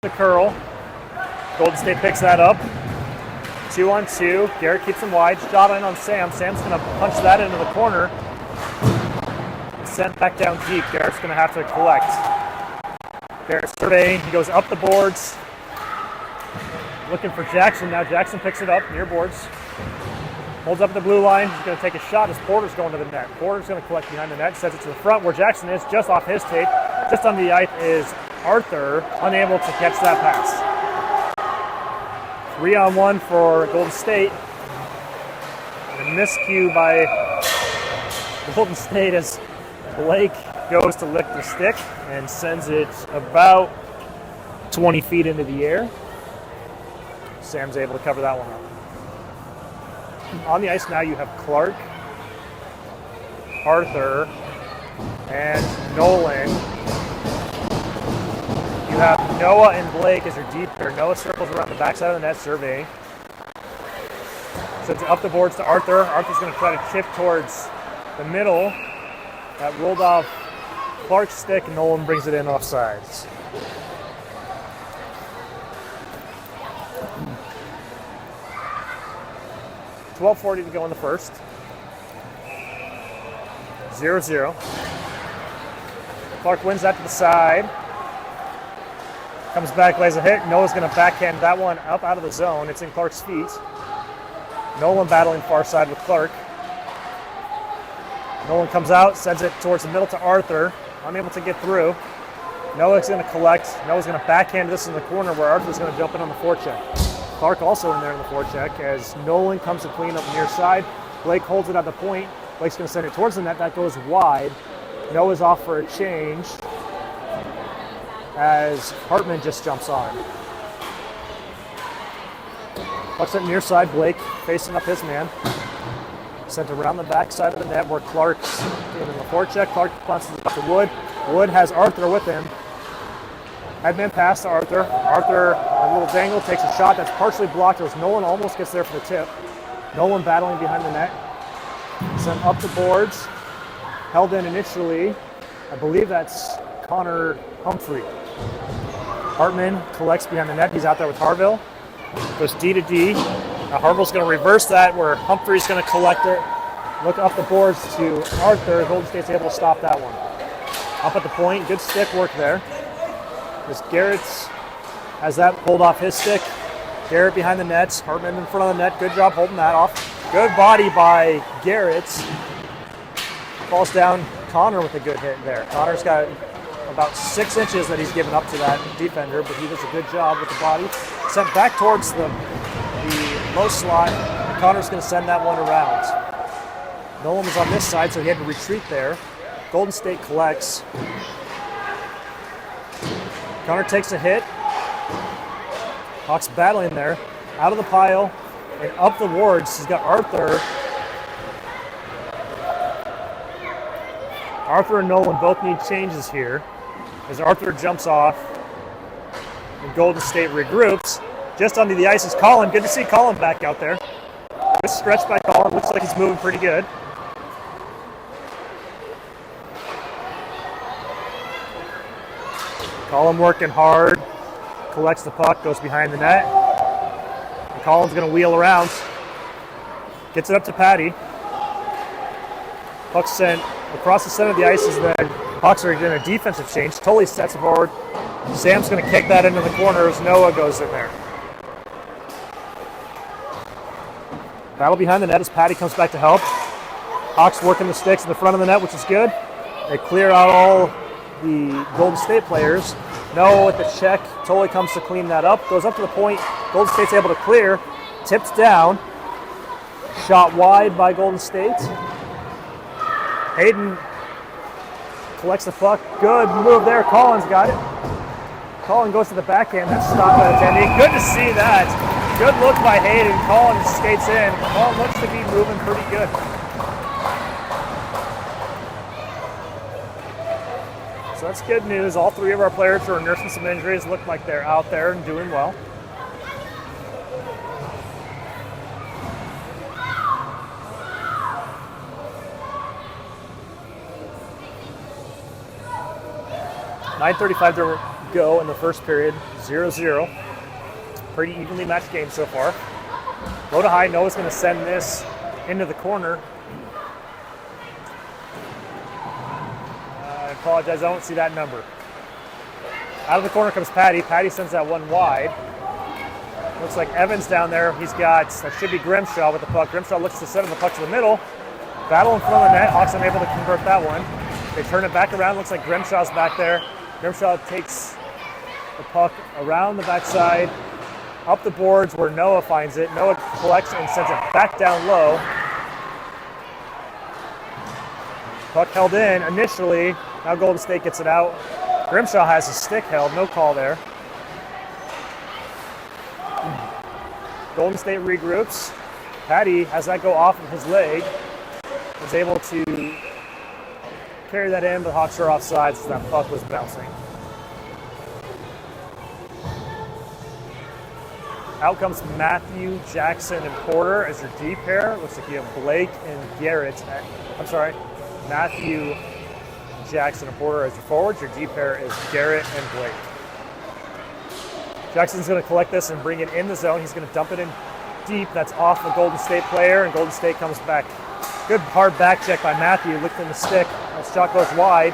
The curl. Golden State picks that up. 2-on-2. Garrett keeps him wide. Shot in on Sam. Sam's going to punch that into the corner. Sent back down deep. Garrett's going to have to collect. Garrett surveying. He goes up the boards. Looking for Jackson. Now Jackson picks it up near boards. Holds up the blue line. He's going to take a shot as Porter's going to the net. Porter's going to collect behind the net. Sends it to the front where Jackson is. Just off his tape. Just on the ice is Arthur, unable to catch that pass. 3-on-1 for Golden State. A miscue by Golden State as Blake goes to lick the stick and sends it about 20 feet into the air. Sam's able to cover that one up. On the ice now you have Clark, Arthur, and Nolan. You have Noah and Blake as your deep here. Noah circles around the backside of the net, surveying. Sends it up the boards to Arthur. Arthur's going to try to chip towards the middle. That rolled off Clark's stick, and Nolan brings it in off sides. .12:40 to go in the first. 0-0. Clark wins that to the side. Comes back, lays a hit. Noah's going to backhand that one up out of the zone. It's in Clark's feet. Nolan battling far side with Clark. Nolan comes out, sends it towards the middle to Arthur. Unable to get through. Noah's going to collect. Noah's going to backhand this in the corner where Arthur's going to jump in on the forecheck. Clark also in there in the forecheck as Nolan comes to clean up near side. Blake holds it at the point. Blake's going to send it towards the net. That goes wide. Noah's off for a change as Hartman just jumps on. Pucks it near side. Blake facing up his man. Sent around the back side of the net where Clark's in the forecheck. Clark bounces it to Wood. Wood has Arthur with him. Headman pass to Arthur. Arthur, a little dangle, takes a shot that's partially blocked as Nolan almost gets there for the tip. Nolan battling behind the net. Sent up the boards. Held in initially. I believe that's Connor Humphrey. Hartman collects behind the net. He's out there with Harville. Goes D to D. Now Harville's going to reverse that where Humphrey's going to collect it. Look up the boards to Arthur. Golden State's able to stop that one. Up at the point. Good stick work there. As Garrett has that pulled off his stick. Garrett behind the nets. Hartman in front of the net. Good job holding that off. Good body by Garrett. Falls down Connor with a good hit there. Connor's got about 6 inches that he's given up to that defender, but he does a good job with the body. Sent back towards the low slot. Connor's going to send that one around. Nolan was on this side, so he had to retreat there. Golden State collects. Connor takes a hit. Hawks battling there. Out of the pile and up the wards. He's got Arthur. Arthur and Nolan both need changes here as Arthur jumps off and Golden State regroups. Just under the ice is Colin. Good to see Colin back out there. Good stretch by Colin. Looks like he's moving pretty good. Colin working hard. Collects the puck. Goes behind the net. And Colin's going to wheel around. Gets it up to Patty. Puck sent across the center of the ice as the Hawks are doing a defensive change. Tully sets it forward. Sam's going to kick that into the corner as Noah goes in there. Battle behind the net as Patty comes back to help. Hawks working the sticks in the front of the net, which is good. They clear out all the Golden State players. Noah with the check. Tully comes to clean that up. Goes up to the point. Golden State's able to clear. Tipped down. Shot wide by Golden State. Hayden collects the puck. Good move there. Colin's got it. Colin goes to the backhand. That's stopped by the attendee. Good to see that. Good look by Hayden. Colin skates in. Colin looks to be moving pretty good. So that's good news. All three of our players who are nursing some injuries look like they're out there and doing well. .9:35 to go in the first period. 0-0. Pretty evenly matched game so far. Low to high, Noah's going to send this into the corner. I apologize, I don't see that number. Out of the corner comes Patty. Patty sends that one wide. Looks like Evans down there. He's got, that should be Grimshaw with the puck. Grimshaw looks to send the puck to the middle. Battle in front of the net. Hawks unable to convert that one. They turn it back around. Looks like Grimshaw's back there. Grimshaw takes the puck around the backside, up the boards where Noah finds it. Noah collects and sends it back down low. Puck held in initially. Now Golden State gets it out. Grimshaw has his stick held. No call there. Golden State regroups. Patty has that go off of his leg. Was able to carry that in, but Hawks are offside, so that puck was bouncing. Out comes Matthew, Jackson, and Porter as your D pair. Looks like you have Blake and Garrett. Matthew, Jackson, and Porter as your forwards. Your D pair is Garrett and Blake. Jackson's going to collect this and bring it in the zone. He's going to dump it in deep. That's off a Golden State player, and Golden State comes back. Good hard back check by Matthew, lifting the stick. That shot goes wide,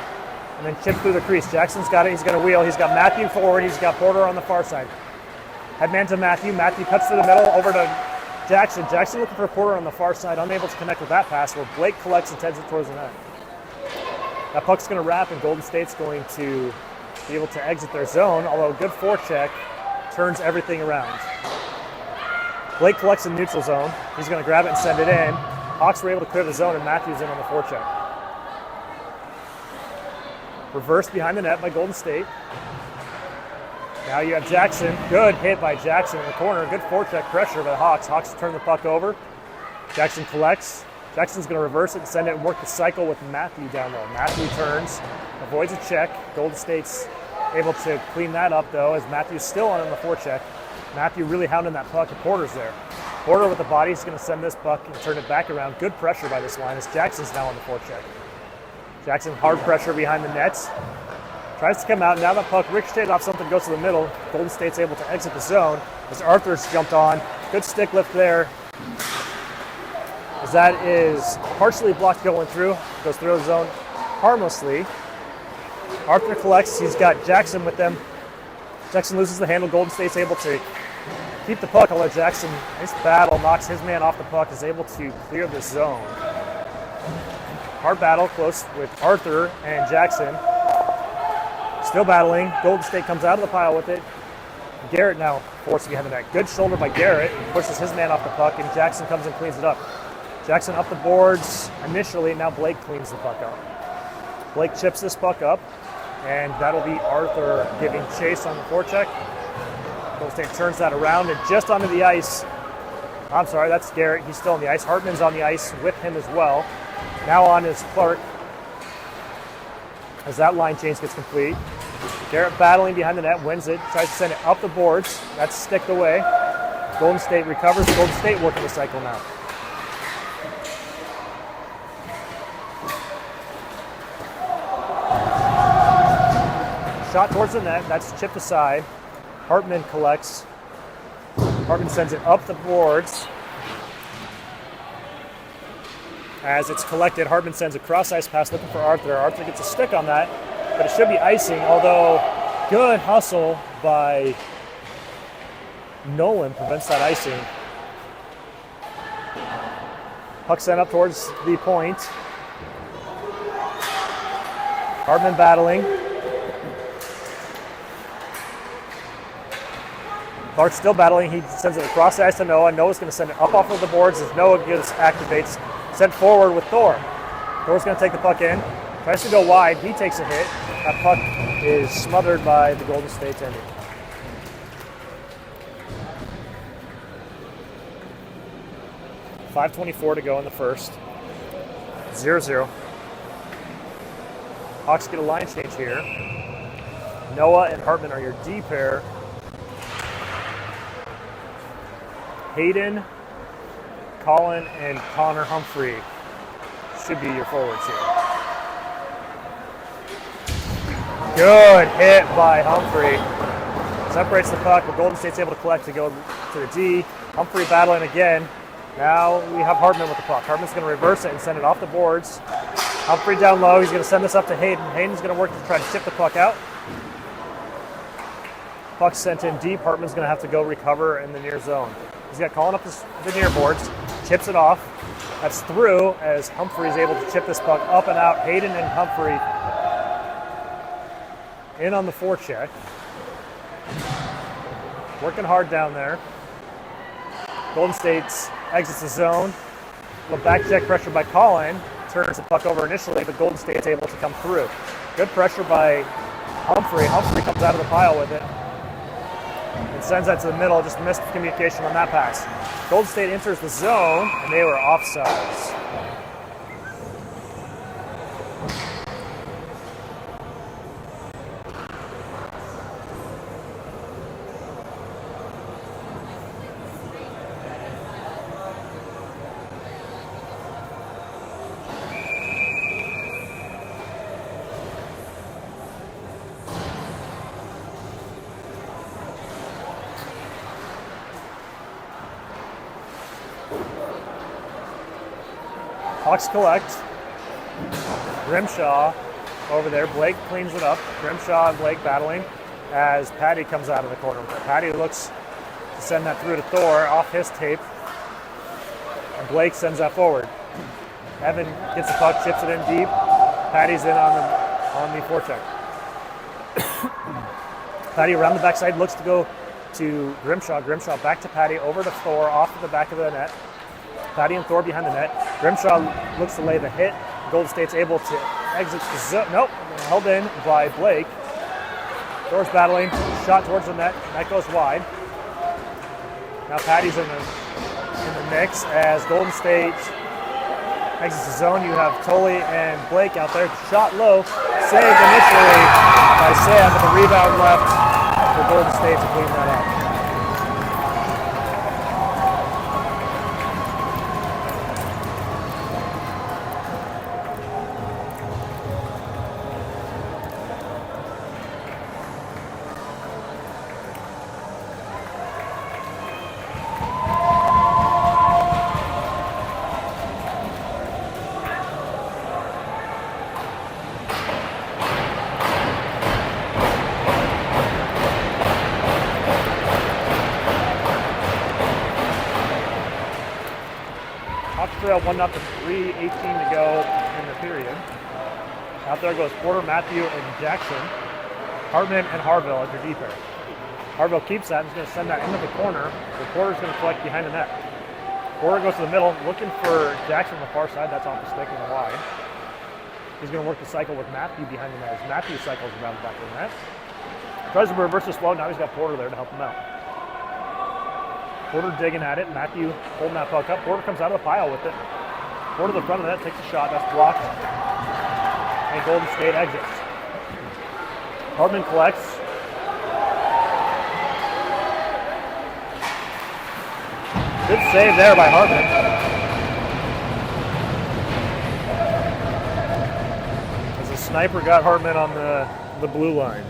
and then chipped through the crease. Jackson's got it. He's going to wheel. He's got Matthew forward. He's got Porter on the far side. Headman to Matthew. Matthew cuts through the middle over to Jackson. Jackson looking for Porter on the far side, unable to connect with that pass, where Blake collects and sends it towards the net. That puck's going to wrap, and Golden State's going to be able to exit their zone, although a good forecheck turns everything around. Blake collects in neutral zone. He's going to grab it and send it in. Hawks were able to clear the zone, and Matthews in on the forecheck. Reversed behind the net by Golden State. Now you have Jackson. Good hit by Jackson in the corner. Good forecheck pressure by the Hawks. Hawks turn the puck over. Jackson collects. Jackson's going to reverse it and send it and work the cycle with Matthew down low. Matthew turns, avoids a check. Golden State's able to clean that up, though, as Matthew's still on the forecheck. Matthew really hounding that puck, and Porter's there. Porter with the body is going to send this puck and turn it back around. Good pressure by this line as Jackson's now on the forecheck. Jackson hard pressure behind the nets. Tries to come out. Now that puck ricocheted off something, goes to the middle. Golden State's able to exit the zone as Arthur's jumped on. Good stick lift there. As that is partially blocked going through. Goes through the zone harmlessly. Arthur collects. He's got Jackson with them. Jackson loses the handle. Golden State's able to keep the puck. I'll let Jackson, nice battle, knocks his man off the puck, is able to clear the zone. Hard battle, close with Arthur and Jackson. Still battling. Golden State comes out of the pile with it. Garrett now forced behind the net. Good shoulder by Garrett. Pushes his man off the puck, and Jackson comes and cleans it up. Jackson up the boards initially. Now Blake cleans the puck up. Blake chips this puck up, and that'll be Arthur giving chase on the forecheck. Golden State turns that around and just onto the ice. I'm sorry, that's Garrett. He's still on the ice. Hartman's on the ice with him as well. Now on is Clark as that line change gets complete. Garrett battling behind the net, wins it, tries to send it up the boards. That's sticked away. Golden State recovers. Golden State working the cycle now. Shot towards the net. That's chipped aside. Hartman collects. Hartman sends it up the boards. As it's collected, Hartman sends a cross-ice pass looking for Arthur. Arthur gets a stick on that, but it should be icing, although good hustle by Nolan prevents that icing. Puck sent up towards the point. Hartman battling. Clark's still battling. He sends it across the ice to Noah. Noah's going to send it up off of the boards as Noah activates. Sent forward with Thor. Thor's going to take the puck in. Tries to go wide. He takes a hit. That puck is smothered by the Golden State ending. .5:24 to go in the first. 0-0. Hawks get a line change here. Noah and Hartman are your D pair. Hayden, Colin, and Connor Humphrey should be your forwards here. Good hit by Humphrey. Separates the puck, but Golden State's able to collect to go to the D. Humphrey battling again. Now we have Hartman with the puck. Hartman's going to reverse it and send it off the boards. Humphrey down low. He's going to send this up to Hayden. Hayden's going to work to try to chip the puck out. Puck sent in deep. Hartman's going to have to go recover in the near zone. He's got calling up the near boards. Chips it off. That's through as Humphrey is able to chip this puck up and out. Hayden and Humphrey in on the forecheck. Working hard down there. Golden State's exits the zone. A back check pressure by Colin. Turns the puck over initially, but Golden State's able to come through. Good pressure by Humphrey. Humphrey comes out of the pile with it and sends that to the middle. Just missed communication on that pass. Golden State enters the zone, and they were offsides. Hawks collect. Grimshaw over there. Blake cleans it up. Grimshaw and Blake battling as Patty comes out of the corner. Patty looks to send that through to Thor off his tape. And Blake sends that forward. Evan gets the puck, chips it in deep. Patty's in on the forecheck. Patty around the backside looks to go to Grimshaw. Grimshaw back to Patty, over to Thor, off to the back of the net. Patty and Thor behind the net. Grimshaw looks to lay the hit. Golden State's able to exit the zone. Nope, held in by Blake. Thor's battling, shot towards the net. That goes wide. Now Patty's in the mix as Golden State exits the zone. You have Tully and Blake out there. Shot low, saved initially by Sam, but the rebound left for Golden State to clean that up. Trail 1-0, 3:18 to go in the period. Out there goes Porter, Matthew, and Jackson. Hartman and Harville as their D pair. Harville keeps that and is going to send that into the corner. The Porter's going to collect behind the net. Porter goes to the middle, looking for Jackson on the far side. That's off the stick and wide. He's going to work the cycle with Matthew behind the net as Matthew cycles around the back of the net. Tries to reverse the flow. Now he's got Porter there to help him out. Porter digging at it. Matthew holding that puck up. Porter comes out of the pile with it. Porter to the front of the net, takes a shot. That's blocked. And Golden State exits. Hartman collects. Good save there by Hartman. As the sniper got Hartman on the blue line.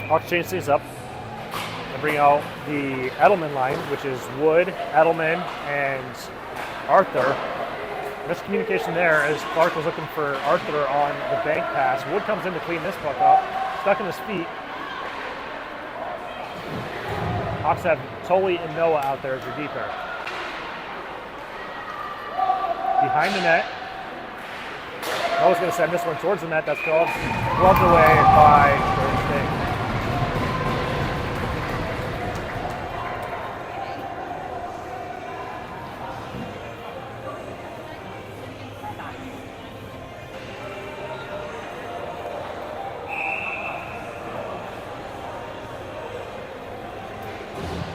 Hawks change things up and bring out the Edelman line, which is Wood, Edelman, and Arthur. Miscommunication there as Clark was looking for Arthur on the bank pass. Wood comes in to clean this puck up, stuck in his feet. Hawks have Tully and Noah out there as their D pair. Behind the net. Noah's going to send this one towards the net. That's gloved away by Golden State.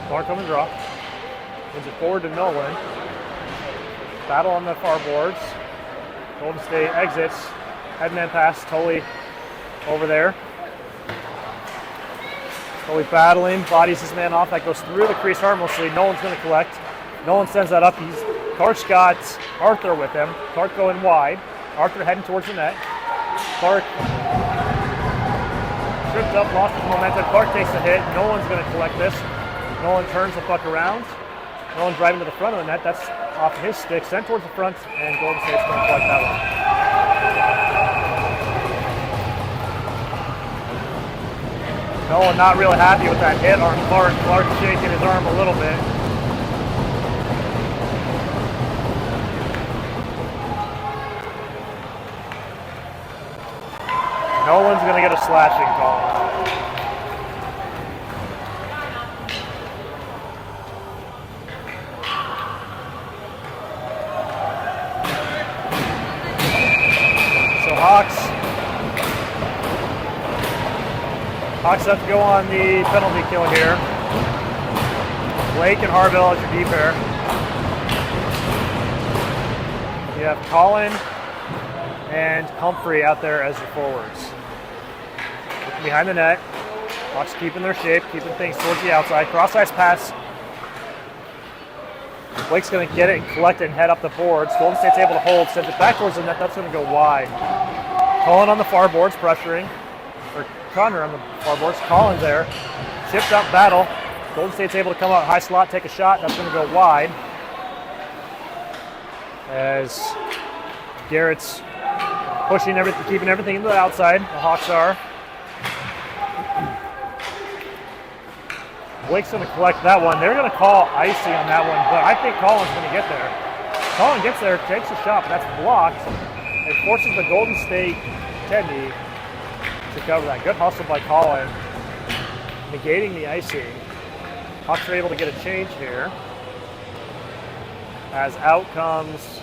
Clark come and draw. Moves it forward to Nolan. Battle on the far boards. Golden State exits. Headman pass. Tully over there. Tully battling. Bodies his man off. That goes through the crease harmlessly. Nolan's going to collect. Nolan sends that up. He's Clark's got Arthur with him. Clark going wide. Arthur heading towards the net. Clark tripped up, lost his momentum. Clark takes the hit. Nolan's going to collect this. Nolan turns the puck around. Nolan driving to the front of the net. That's off his stick. Sent towards the front, and Golden State's going to collect that one. Nolan not really happy with that hit on Clark. Clark shaking his arm a little bit. Nolan's going to get a slashing call. So Hawks have to go on the penalty kill here. Blake and Harville as your D pair. You have Colin and Humphrey out there as your forwards. Looking behind the net. Hawks keeping their shape, keeping things towards the outside. Cross-ice pass. Blake's going to get it and collect it and head up the boards. Golden State's able to hold, send it back towards the net. That's going to go wide. Colin on the far boards, pressuring. Or Connor on the far boards. Colin's there. Chipped up battle. Golden State's able to come out high slot, take a shot. That's going to go wide. As Garrett's pushing everything, keeping everything to the outside. The Hawks are. Blake's going to collect that one. They're going to call icing on that one, but I think Colin's going to get there. Colin gets there, takes a shot, but that's blocked. It forces the Golden State Teddy to cover that. Good hustle by Colin, negating the icing. Hawks are able to get a change here. As out comes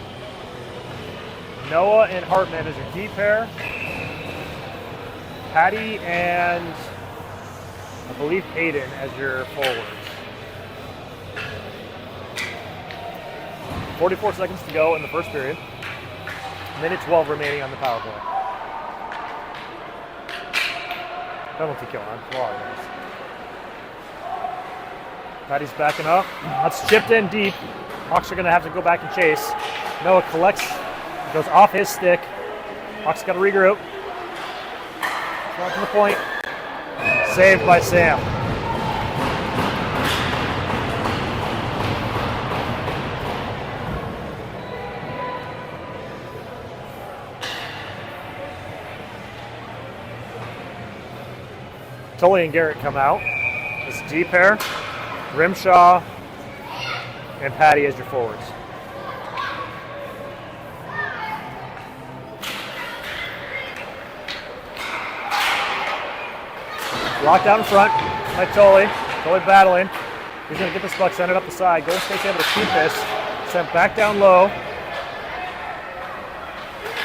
Noah and Hartman as your D pair. Patty and I believe Hayden as your forwards. 44 seconds to go in the first period. Minute 12 remaining on the power play. Penalty kill on Florida. Patty's backing up. That's chipped in deep. Hawks are going to have to go back and chase. Noah collects, goes off his stick. Hawks got to regroup. Shot to the point. Saved by Sam. Tully and Garrett come out. This D pair. Grimshaw and Patty as your forwards. Locked out in front by Tully. Tully battling. He's going to get this puck, send it up the side. Golden State's able to keep this. Sent back down low.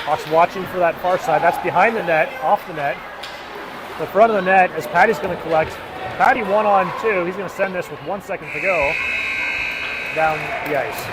Hawks watching for that far side. That's behind the net, off the net. The front of the net as Patty's going to collect. Patty 1-on-2. He's going to send this with 1 second to go down the ice.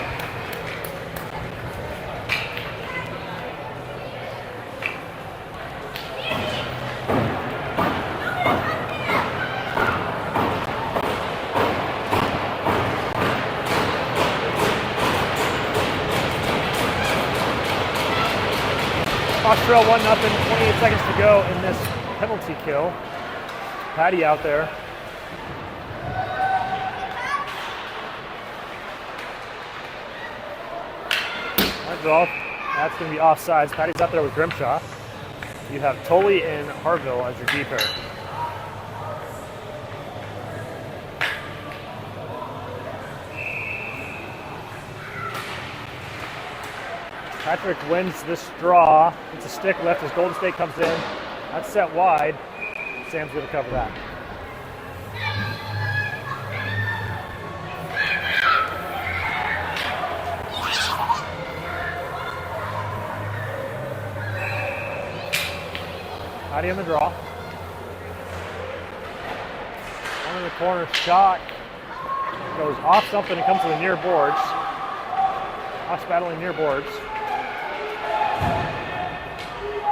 Hawks trail 1-0, 28 seconds to go in this penalty kill. Patty out there. That's going to be offsides. Patty's out there with Grimshaw. You have Tully and Harville as your D pair. Patrick wins this draw. It's a stick left as Golden State comes in. That's set wide. Sam's going to cover that. Patty in the draw. One in the corner shot. Goes off something and comes to the near boards. Hawks battling near boards.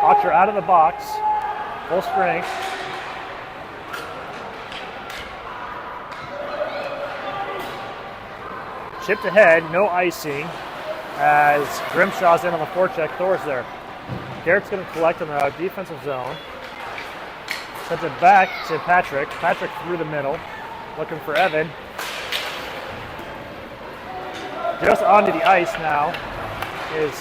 Hawks are out of the box. Full strength. Chipped ahead, no icing. as Grimshaw's in on the forecheck. Thor's there. Garrett's going to collect in the defensive zone. Sends it back to Patrick. Patrick through the middle, looking for Evan. Just onto the ice now is,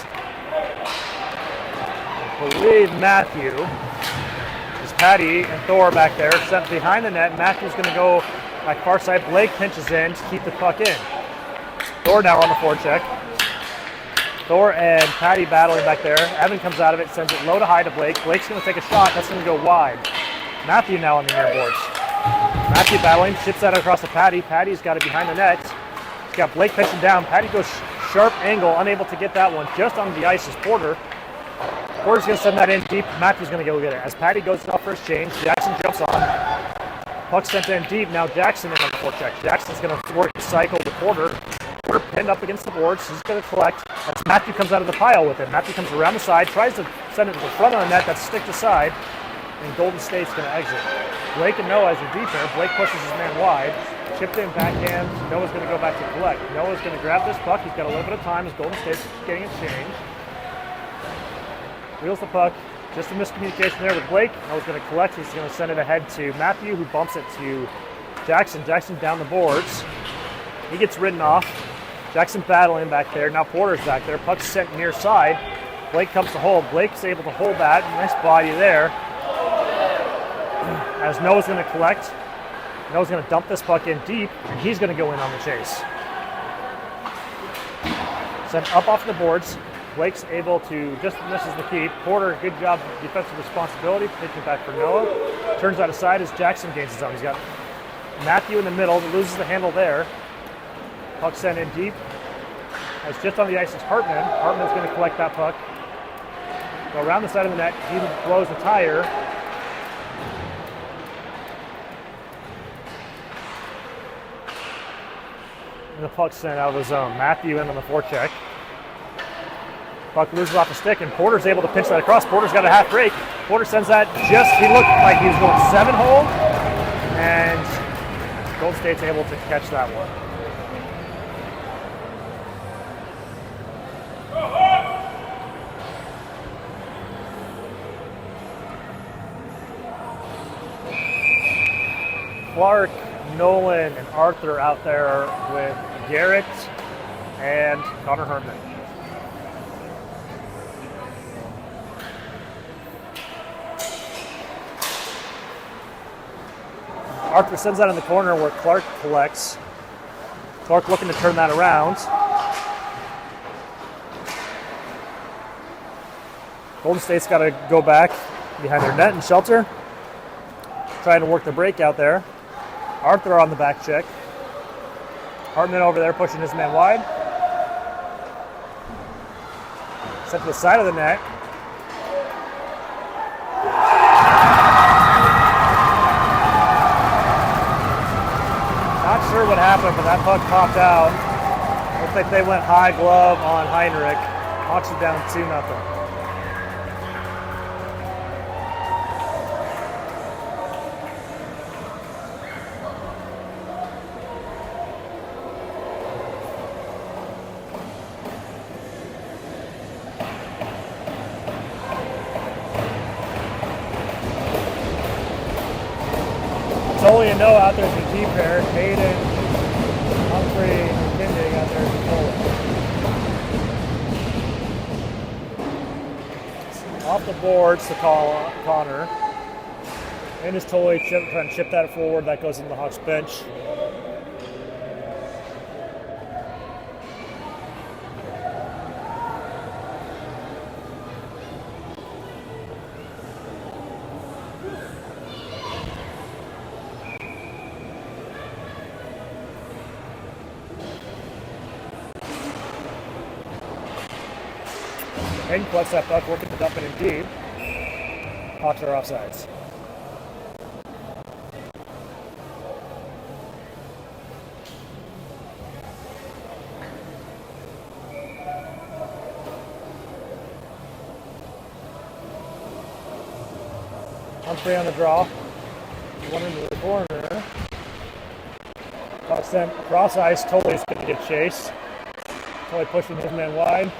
I believe, Matthew. There's Patty and Thor back there, sent behind the net. Matthew's going to go back far side. Blake pinches in to keep the puck in. Thor now on the forecheck. Thor and Patty battling back there. Evan comes out of it, sends it low to high to Blake. Blake's going to take a shot. That's going to go wide. Matthew now on the near boards. Matthew battling, ships that across to Patty. Patty's got it behind the net. He's got Blake pitching down. Patty goes sharp angle, unable to get that one. Just on the ice is Porter. Porter's going to send that in deep. Matthew's going to go get it. As Patty goes off first change, Jackson jumps on. Puck sent in deep. Now Jackson in on the forecheck. Jackson's going to work the cycle to Porter. Porter pinned up against the boards. He's going to collect. As Matthew comes out of the pile with it. Matthew comes around the side, tries to send it to the front of the net. That's stick to side. And Golden State's going to exit. Blake and Noah as your deep pair. Blake pushes his man wide. Chipped in backhand. Noah's going to go back to collect. Noah's going to grab this puck. He's got a little bit of time as Golden State's getting it changed. Wheels the puck. Just a miscommunication there with Blake. Noah's going to collect. He's going to send it ahead to Matthew, who bumps it to Jackson. Jackson down the boards. He gets ridden off. Jackson battling back there. Now Porter's back there. Puck's sent near side. Blake comes to hold. Blake's able to hold that. Nice body there. As Noah's going to collect. Noah's going to dump this puck in deep, and he's going to go in on the chase. Sent up off the boards. Blake's able to just misses the keep. Porter, good job of defensive responsibility, pitching back for Noah. Turns out aside as Jackson gains his own. He's got Matthew in the middle, loses the handle there. Puck sent in deep. As just on the ice is Hartman. Hartman's going to collect that puck. Go around the side of the net. He blows the tire. And the puck sent out of the zone. Matthew in on the forecheck. Puck loses off the stick, and Porter's able to pinch that across. Porter's got a half break. Porter sends that he looked like he was going 7-hole, and Golden State's able to catch that one. Clark, Nolan, and Arthur out there with Garrett and Connor Herman. Arthur sends that in the corner where Clark collects. Clark looking to turn that around. Golden State's got to go back behind their net and shelter. Trying to work the break out there. Arthur on the back check. Hartman over there pushing his man wide. Sent to the side of the net. Not sure what happened, but that puck popped out. Looks like they went high glove on Heinrich. Hawks it down 2-0. Tolly and Noah out there as a deep pair. Hayden, Humphrey, and Kindig out there as Tolly. Off the boards to call Connor. And as Tolly trying to chip that forward, that goes into the Hawks bench. Hayden collects that puck, working to dump it in deep. Hawks are offsides. Humphrey on the draw. One into the corner. Puck sent across ice. Totally is going to get chased. Totally pushing his man wide.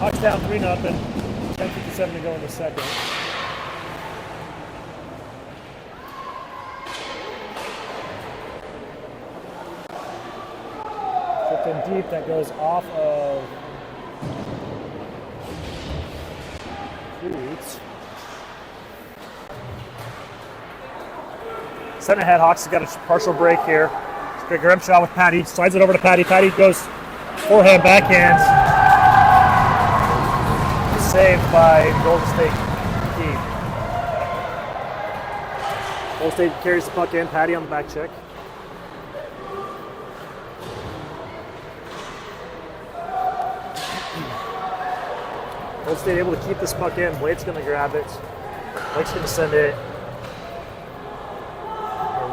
Hawks down 3-0. 10:57 to go in the second. Flipped in deep, that goes off of Cleats. Setting ahead, Hawks has got a partial break here. Great grab shot with Patty, slides it over to Patty. Patty goes forehand, backhand. Saved by Golden State team. Golden State carries the puck in. Patty on the back check. Golden State able to keep this puck in. Blade's going to grab it. Blake's going to send it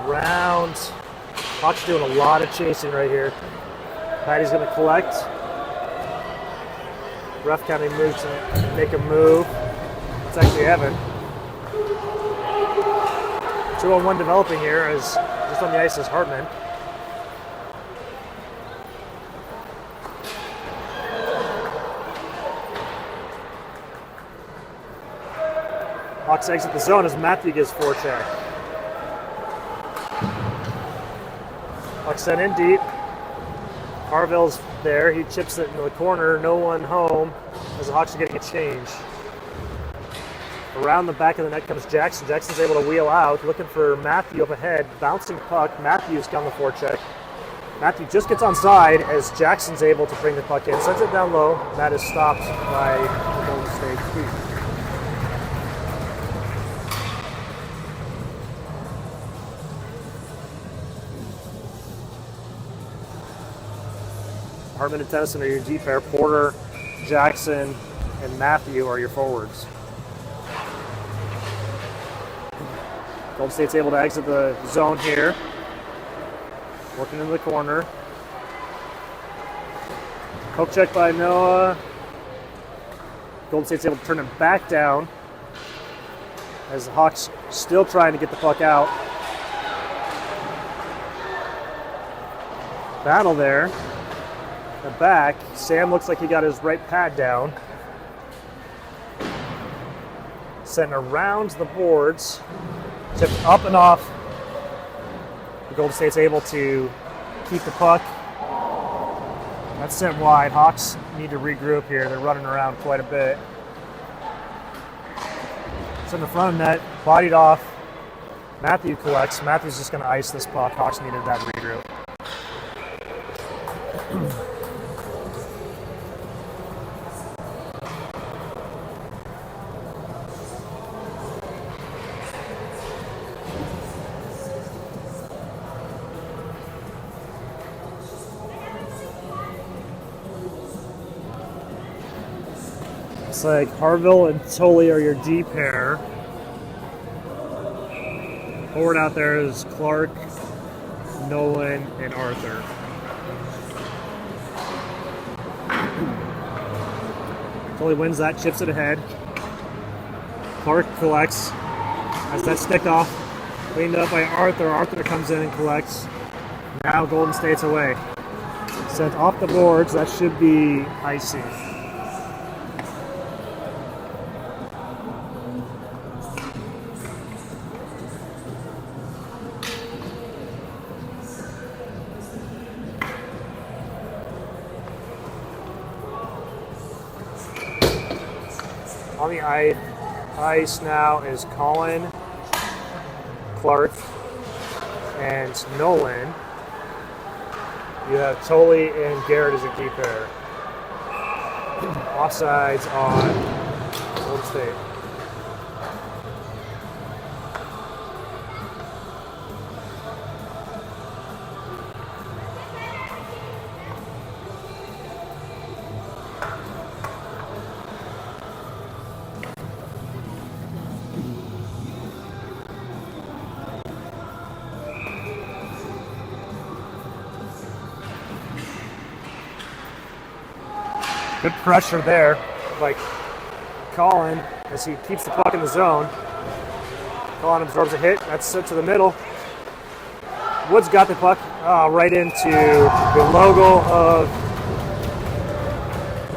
around. Hawks doing a lot of chasing right here. Patty's going to collect. Ref County moves to make a move. It's actually Evan. 2-on-1 developing here as just on the ice is Hartman. Hawks exit the zone as Matthew gives forecheck. Hawks sent in deep. Harville's there. He chips it into the corner. No one home as the Hawks are getting a change. Around the back of the net comes Jackson. Jackson's able to wheel out, looking for Matthew up ahead. Bouncing puck. Matthew's got the forecheck. Matthew just gets onside as Jackson's able to bring the puck in. Sends it down low. That is stopped by the Golden State team. Hartman and Tennyson are your D pair. Porter, Jackson, and Matthew are your forwards. Golden State's able to exit the zone here. Working into the corner. Poke check by Noah. Golden State's able to turn it back down as the Hawks still trying to get the puck out. Battle there. The back. Sam looks like he got his right pad down. Sent around the boards. Tipped up and off. The Golden State's able to keep the puck. That's sent wide. Hawks need to regroup here. They're running around quite a bit. It's in the front of net. Bodied off. Matthew collects. Matthew's just going to ice this puck. Hawks needed that regroup. Looks like Harville and Tolley are your D pair. Forward out there is Clark, Nolan, and Arthur. Tolley wins that, chips it ahead. Clark collects. Has that stick off. Cleaned up by Arthur. Arthur comes in and collects. Now Golden State's away. Sent off the boards. That should be icing. On the ice now is Colin, Clark, and Nolan. You have Tolley and Garrett as a key pair. Offsides on Golden State. Good pressure there by Colin as he keeps the puck in the zone. Colin absorbs a hit. That's sent to the middle. Woods got the puck right into the logo of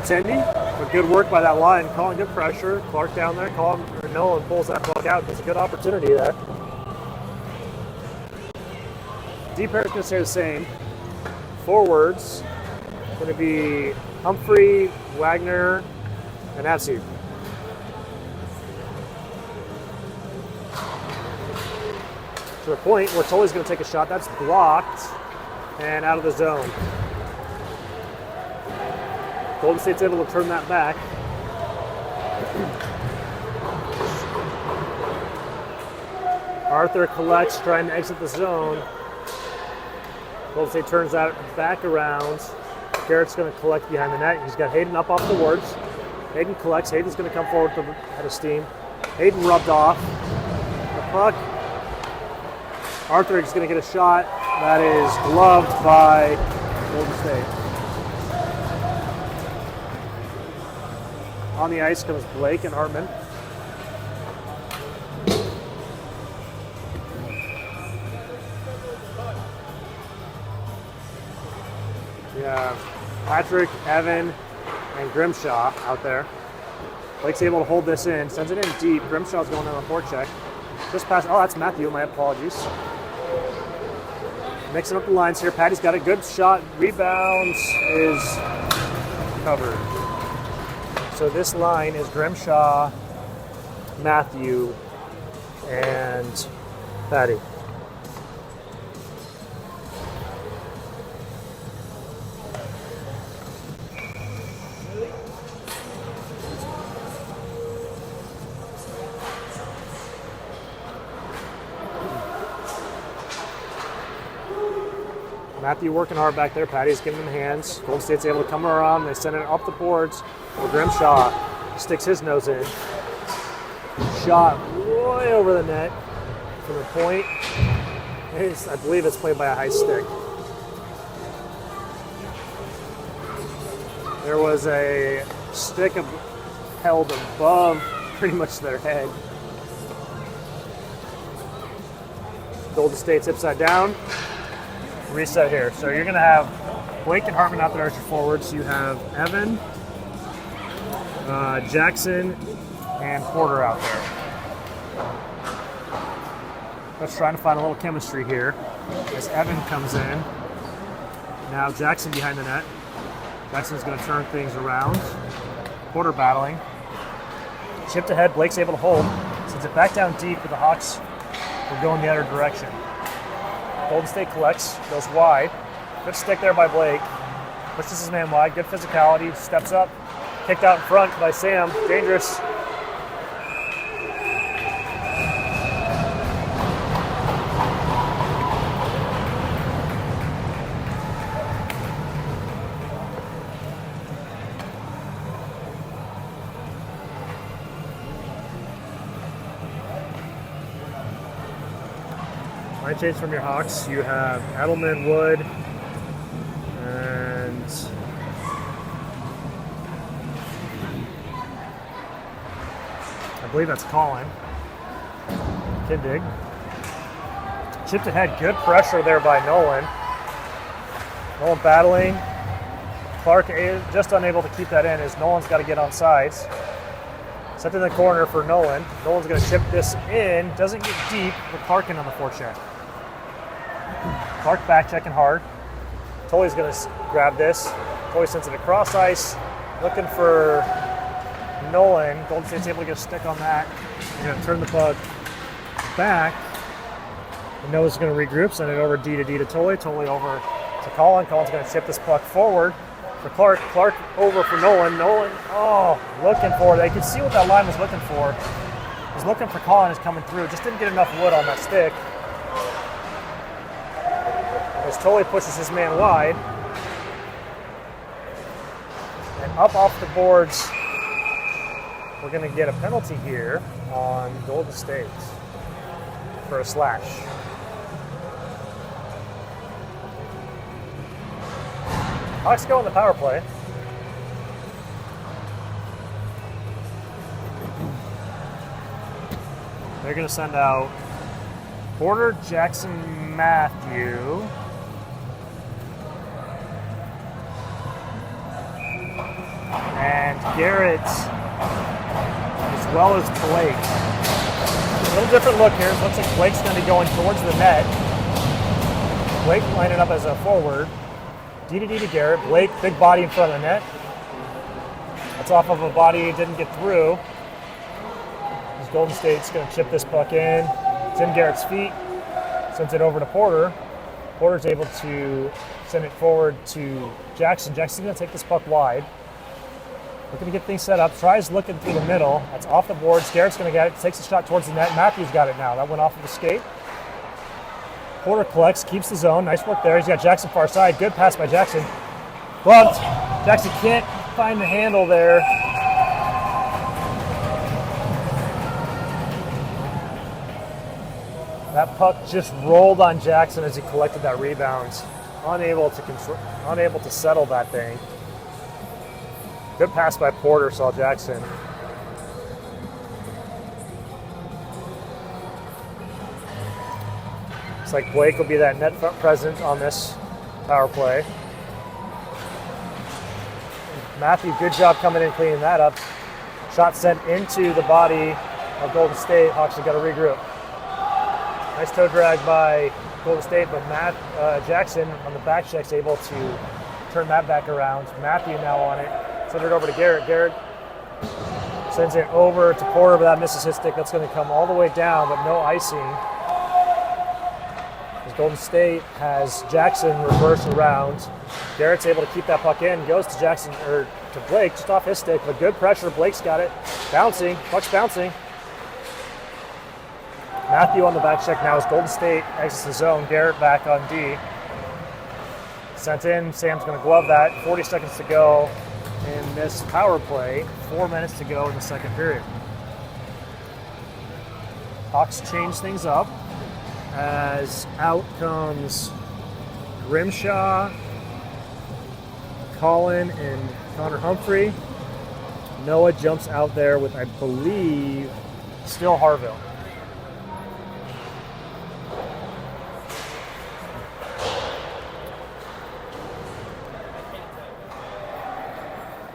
Tendy. But good work by that line. Colin, good pressure. Clark down there. Colin or Nolan pulls that puck out. There's a good opportunity there. Deep pair is going to stay the same. Forwards going to be Humphrey, Wagner, and Atsu. To the point where Tully's going to take a shot. That's blocked and out of the zone. Golden State's able to turn that back. Arthur collects, trying to exit the zone. Golden State turns that back around. Garrett's going to collect behind the net. He's got Hayden up off the boards. Hayden collects. Hayden's going to come forward with the head of steam. Hayden rubbed off the puck. Arthur is going to get a shot that is gloved by Golden State. On the ice comes Blake and Hartman. Yeah, Patrick, Evan, and Grimshaw out there. Blake's able to hold this in, sends it in deep. Grimshaw's going on a forecheck. Just past, oh, that's Matthew, my apologies. Mixing up the lines here. Patty's got a good shot. Rebounds is covered. So this line is Grimshaw, Matthew, and Patty. Matthew working hard back there. Patty's giving him hands. Golden State's able to come around. They send it up the boards. Well, Grimshaw sticks his nose in. Shot way over the net from the point. I believe it's played by a high stick. There was a stick held above pretty much their head. Golden State's upside down. Reset here. So you're going to have Blake and Hartman out there as your forwards. You have Evan, Jackson, and Porter out there. Let's try to find a little chemistry here as Evan comes in. Now Jackson behind the net. Jackson's going to turn things around. Porter battling. Chipped ahead. Blake's able to hold. Sends it back down deep, but the Hawks will go in the other direction. Golden State collects, goes wide. Good stick there by Blake. Pushes his man wide. Good physicality. Steps up. Kicked out in front by Sam. Dangerous. Line change from your Hawks. You have Edelman, Wood, and I believe that's Colin. Kindig. Chipped ahead. Good pressure there by Nolan. Nolan battling. Clark just unable to keep that in as Nolan's got to get on sides. Set in the corner for Nolan. Nolan's going to chip this in. Doesn't get deep, but Clark in on the forecheck. Clark back checking hard. Tully's going to grab this. Tully sends it across ice. Looking for Nolan. Golden State's able to get a stick on that. They're going to turn the puck back. And Noah's going to regroup. Send it over D to Tully. Tully over to Colin. Colin's going to chip this puck forward for Clark. Clark over for Nolan. Nolan, looking for it. They could see what that line was looking for. He was looking for Colin is coming through. Just didn't get enough wood on that stick. As Tully pushes his man wide. And up off the boards, we're going to get a penalty here on Golden State for a slash. Hawks go on the power play. They're going to send out Porter, Jackson, Matthew. And Garrett, as well as Blake. A little different look here. It looks like Blake's going to be going towards the net. Blake lining up as a forward. D to Garrett. Blake, big body in front of the net. That's off of a body, didn't get through. As Golden State's going to chip this puck in. It's in Garrett's feet. Sends it over to Porter. Porter's able to send it forward to Jackson. Jackson's going to take this puck wide. Looking to get things set up. Tries looking through the middle. That's off the boards. Garrett's going to get it. Takes a shot towards the net. Matthew's got it now. That went off of the skate. Porter collects, keeps the zone. Nice work there. He's got Jackson far side. Good pass by Jackson. Gloved. Jackson can't find the handle there. That puck just rolled on Jackson as he collected that rebound. Unable to settle that thing. Good pass by Porter, saw Jackson. Looks like Blake will be that net front present on this power play. Matthew, good job coming in cleaning that up. Shot sent into the body of Golden State. Hawks have got to regroup. Nice toe drag by Golden State, but Jackson on the back check's able to turn that back around. Matthew now on it. Send it over to Garrett. Garrett sends it over to Porter, but that misses his stick. That's going to come all the way down, but no icing. As Golden State has Jackson reverse around. Garrett's able to keep that puck in. Goes to Jackson, or to Blake, just off his stick, but good pressure. Blake's got it. Bouncing. Puck's bouncing. Matthew on the back check now as Golden State exits the zone. Garrett back on D. Sent in. Sam's going to glove that. 40 seconds to go in this power play. 4 minutes to go in the second period. Hawks change things up as out comes Grimshaw, Colin, and Connor Humphrey. Noah jumps out there with, I believe, still Harville.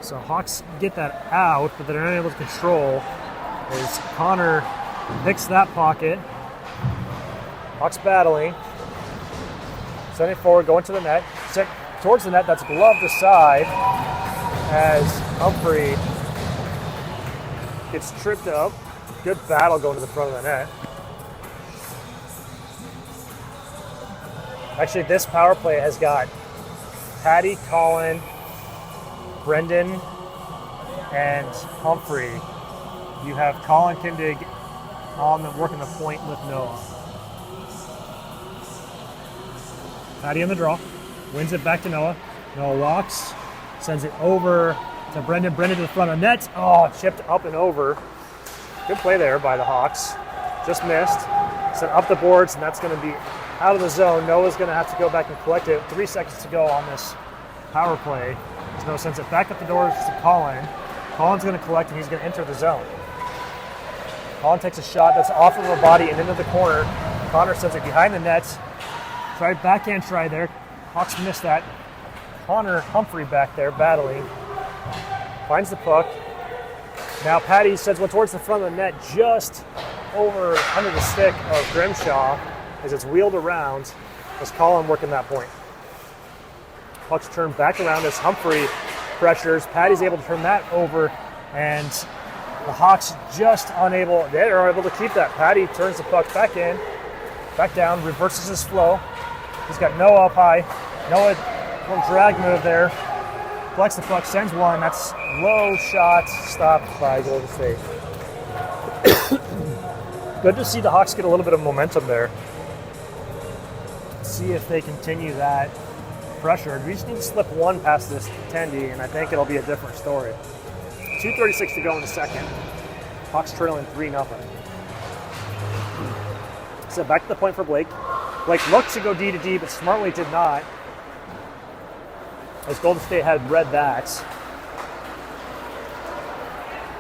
So Hawks get that out, but they're unable to control as Connor picks that pocket. Hawks battling. Send it forward, going to the net. Sent towards the net, that's gloved aside as Humphrey gets tripped up. Good battle going to the front of the net. Actually, this power play has got Patty, Colin, Brendan, and Humphrey. You have Colin Kindig working the point with Noah. Patty in the draw. Wins it back to Noah. Noah walks. Sends it over to Brendan. Brendan to the front of the net. Oh, chipped up and over. Good play there by the Hawks. Just missed. Sent up the boards, and that's going to be out of the zone. Noah's going to have to go back and collect it. 3 seconds to go on this power play. Noah sends it back up the doors to Colin. Colin's going to collect, and he's going to enter the zone. Colin takes a shot that's off of a body and into the corner. Connor sends it behind the net. Tried backhand try there. Hawks missed that. Connor Humphrey back there battling. Finds the puck. Now Patty sends one towards the front of the net, just over under the stick of Grimshaw as it's wheeled around as Colin working that point. Puck's turned back around as Humphrey pressures. Patty's able to turn that over, and the Hawks just unable. They are able to keep that. Patty turns the puck back in, back down, reverses his flow. He's got Noah up high. Noah, little drag move there. Collects the puck, sends one. That's low shot, stopped by Golden State. Good to see the Hawks get a little bit of momentum there. See if they continue that pressure. We just need to slip one past this Tendi, and I think it'll be a different story. 2:36 to go in the second. Hawks trailing 3-0. So back to the point for Blake. Blake looked to go D to D, but smartly did not, as Golden State had read that.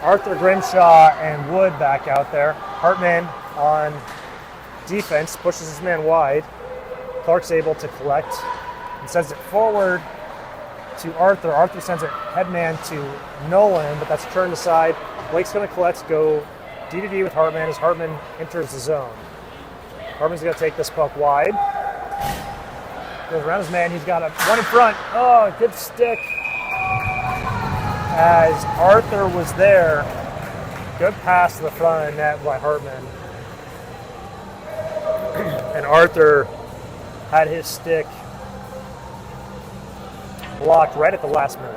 Arthur Grimshaw and Wood back out there. Hartman on defense, pushes his man wide. Clark's able to collect and sends it forward to Arthur. Arthur sends it headman to Nolan, but that's turned aside. Blake's going to collect, go D to D with Hartman as Hartman enters the zone. Hartman's going to take this puck wide. Goes around his man. He's got a one in front. Oh, good stick. As Arthur was there, good pass to the front of the net by Hartman. And Arthur had his stick blocked right at the last minute.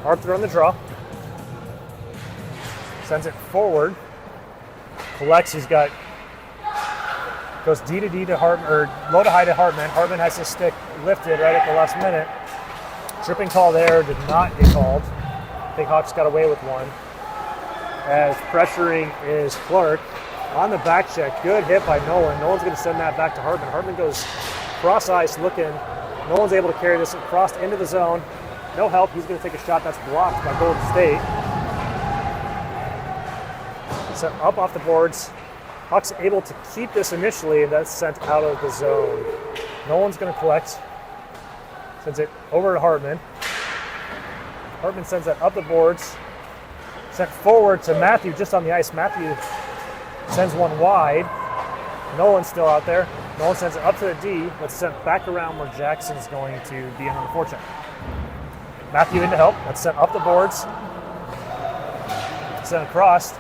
Arthur on the draw. Sends it forward. Collects. He's got. Goes D to D to Hartman, or low to high to Hartman. Hartman has his stick lifted right at the last minute. Tripping call there did not get called. Big Hawks got away with one. As pressuring is Clark on the back check. Good hit by Nolan. Nolan's going to send that back to Hartman. Hartman goes cross ice looking. Nolan's able to carry this across into the zone. No help. He's going to take a shot that's blocked by Golden State. Sent up off the boards. Hawks able to keep this initially, and that's sent out of the zone. Nolan's going to collect. Sends it over to Hartman. Hartman sends that up the boards. Sent forward to Matthew just on the ice. Matthew sends one wide. Nolan's still out there. Nolan sends it up to the D. That's sent back around where Jackson's going to be on the forecheck. Matthew in to help. That's sent up the boards. Sent across.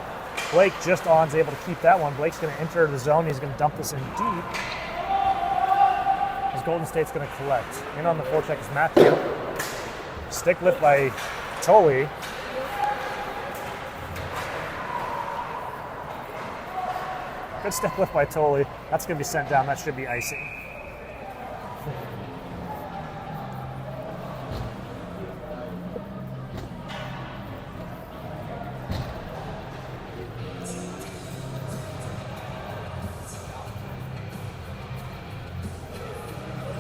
Blake just on's able to keep that one. Blake's going to enter the zone. He's going to dump this in deep. As Golden State's going to collect. In on the forecheck is Matthew. Stick lift by Tully. Good stick lift by Tully. That's going to be sent down. That should be icing.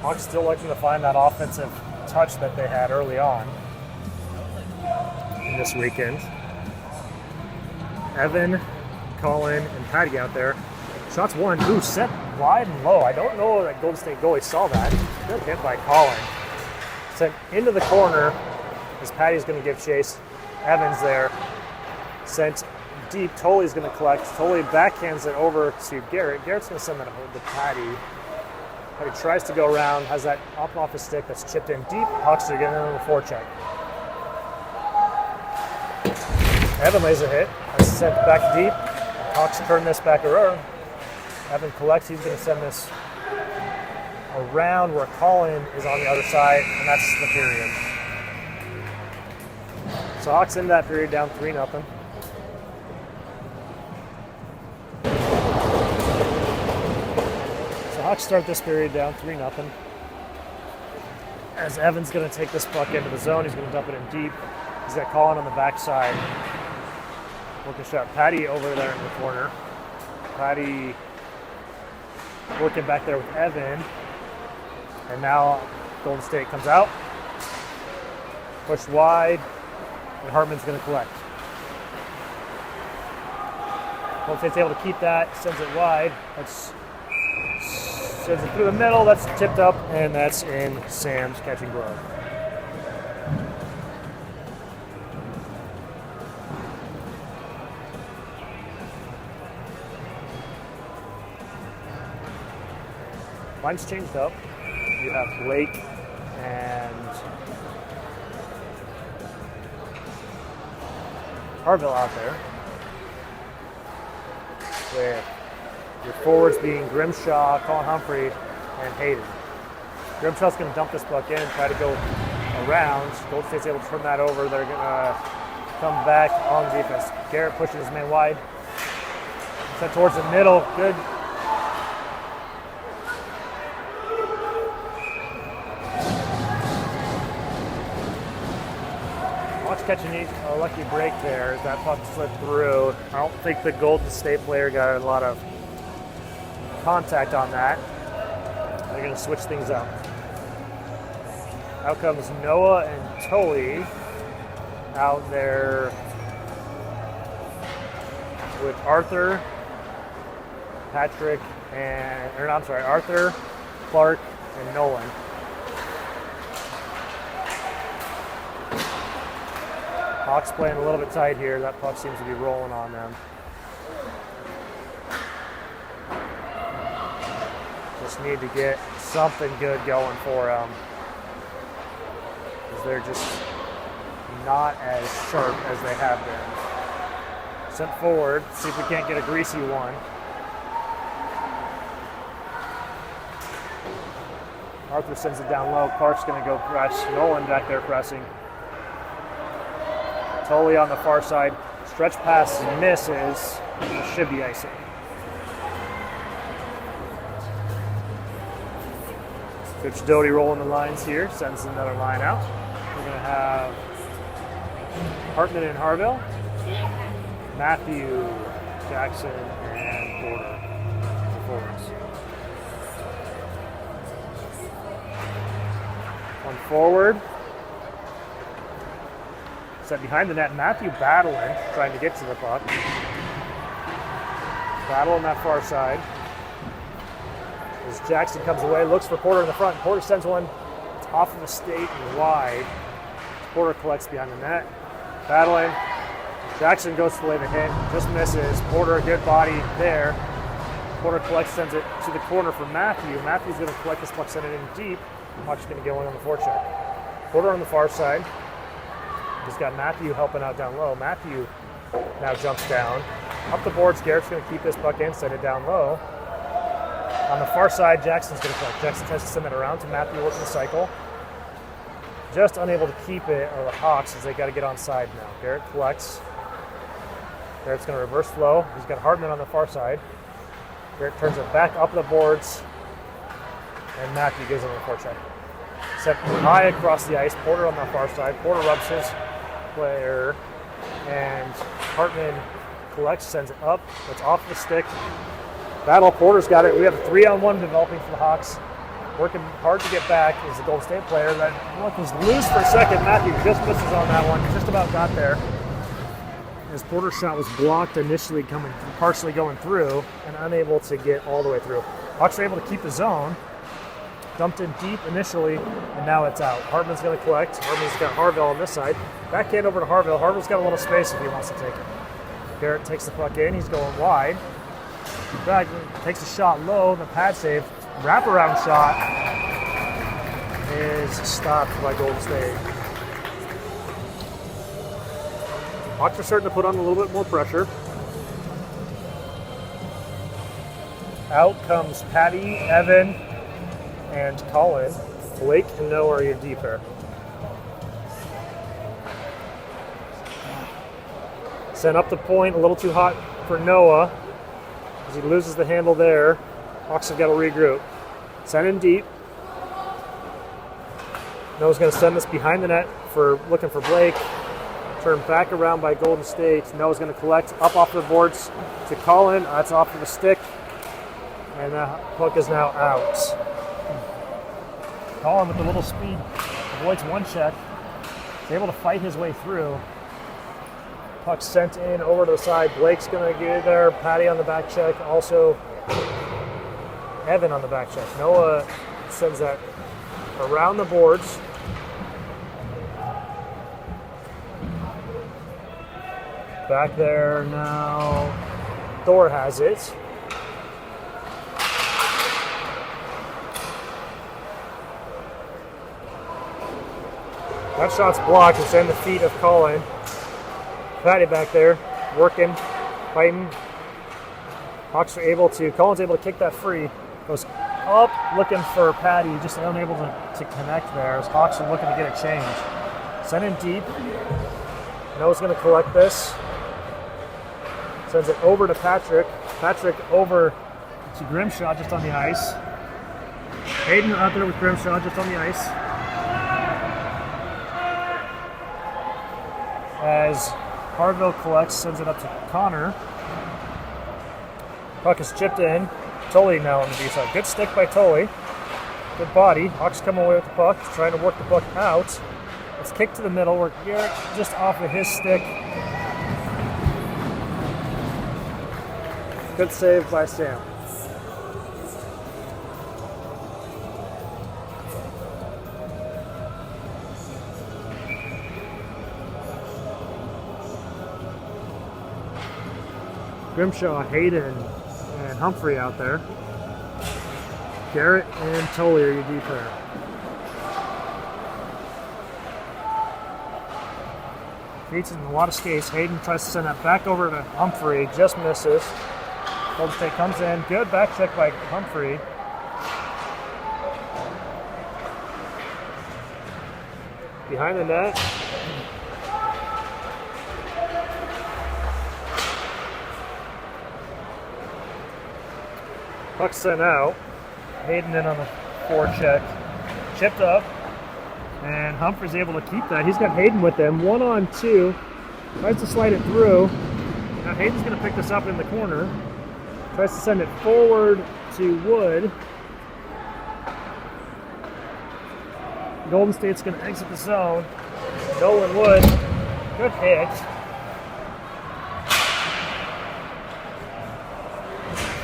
Hawks still looking to find that offensive touch that they had early on in this weekend. Evan, Colin, and Patty out there. Shots one. Ooh, set wide and low. I don't know that Golden State goalie saw that. Good hit by Colin. Sent into the corner as Patty's going to give chase. Evans there. Sent deep. Tully's going to collect. Tully backhands it over to Garrett. Garrett's going to send that over to Patty. Patty tries to go around, has that up off his stick that's chipped in deep. Hawks are getting on the forecheck. Evan lays a hit. That's sent back deep. Hawks turn this back around. Evan collects. He's going to send this around where Colin is on the other side, and that's the period. So Hawks in that period down 3-0. Hawks start this period down 3-0. As Evan's going to take this puck into the zone, he's going to dump it in deep. He's got Colin on the backside. Looking shot. Patty over there in the corner. Patty working back there with Evan. And now Golden State comes out. Pushed wide. And Hartman's going to collect. Golden State's able to keep that. Sends it wide. Sends it through the middle, that's tipped up, and that's in Sam's catching glove. Line's changed up. You have Blake and Harville out there. With your forwards being Grimshaw, Colin Humphrey, and Hayden. Grimshaw's going to dump this puck in and try to go around. Golden State's able to turn that over. They're going to come back on defense. Garrett pushes his man wide. Sent towards the middle. Good. Hawks catching a lucky break there as that puck slipped through. I don't think the Golden State player got a lot of contact on that. They're going to switch things up. Out comes Noah and Tully out there with Arthur, Patrick, Arthur, Clark, and Nolan. Hawks playing a little bit tight here. That puck seems to be rolling on them. Just need to get something good going for them, because they're just not as sharp as they have been. Sent forward. See if we can't get a greasy one. Arthur sends it down low. Clark's going to go press. Nolan back there pressing. Tully on the far side. Stretch pass misses. Should be icing. Coach Doty rolling the lines here. Sends another line out. We're going to have Hartman and Harville. Matthew, Jackson, and Porter. The forwards. One forward. Set behind the net. Matthew battling, trying to get to the puck. Battle on that far side. As Jackson comes away, looks for Porter in the front. Porter sends one off of the skate and wide. Porter collects behind the net. Battling. Jackson goes to lay the hit, just misses. Porter, a good body there. Porter collects, sends it to the corner for Matthew. Matthew's going to collect this puck, send it in deep. Puck's going to go in on the forecheck. Porter on the far side. He's got Matthew helping out down low. Matthew now jumps down. Up the boards, Garrett's going to keep this puck in, send it down low. On the far side, Jackson's going to collect. Jackson tries to send it around to Matthew, working the cycle. Just unable to keep it, or the Hawks, as they got to get on side now. Garrett collects. Garrett's going to reverse flow. He's got Hartman on the far side. Garrett turns it back up the boards, and Matthew gives him the forecheck. Set high across the ice. Porter on the far side. Porter rubs his player, and Hartman collects, sends it up. It's off the stick. Battle. Porter's got it. We have a 3-on-1 developing for the Hawks. Working hard to get back is the Golden State player. That look was loose for a second. Matthew just misses on that one. Just about got there. His Porter shot was blocked initially, partially going through, and unable to get all the way through. Hawks are able to keep the zone. Dumped in deep initially, and now it's out. Hartman's going to collect. Hartman's got Harville on this side. Backhand over to Harville. Harville's got a little space if he wants to take it. Garrett takes the puck in. He's going wide. Back, takes a shot low. The pad save. Wraparound shot is stopped by Golden State. Hawks are starting to put on a little bit more pressure. Out comes Patty, Evan, and Colin. Blake and Noah are your D pair. Sent up the point, a little too hot for Noah. As he loses the handle there, Hawks have got to regroup. Send in deep. Noah's going to send this behind the net for looking for Blake. Turn back around by Golden State. Noah's going to collect up off the boards to Colin. That's off of the stick. And the puck is now out. Colin with a little speed avoids one check. He's able to fight his way through. Puck sent in over to the side. Blake's going to get there. Patty on the back check. Also Evan on the back check. Noah sends that around the boards. Back there now. Thor has it. That shot's blocked. It's in the feet of Colin. Patty back there, working, fighting. Hawks are able to, Colin's able to kick that free. Goes up, looking for Patty, just unable to connect there as Hawks are looking to get a change. Send in deep. Noah's going to collect this. Sends it over to Patrick. Patrick over to Grimshaw just on the ice. Hayden out there with Grimshaw just on the ice. As Harville collects, sends it up to Connor. Puck is chipped in. Tully now on the D side. Good stick by Tully. Good body. Hawks come away with the puck. He's trying to work the puck out. It's kicked to the middle where Garrett just off of his stick. Good save by Sam. Grimshaw, Hayden, and Humphrey out there. Garrett and Tully are your D pair. Beats in a lot of skates. Hayden tries to send that back over to Humphrey, just misses. Golden State comes in. Good back check by Humphrey. Behind the net. Puck sent out. Hayden in on the forecheck. Chipped up. And Humphrey's able to keep that. He's got Hayden with him. 1-on-2. Tries to slide it through. Now Hayden's going to pick this up in the corner. Tries to send it forward to Wood. Golden State's going to exit the zone. Nolan Wood. Good hit.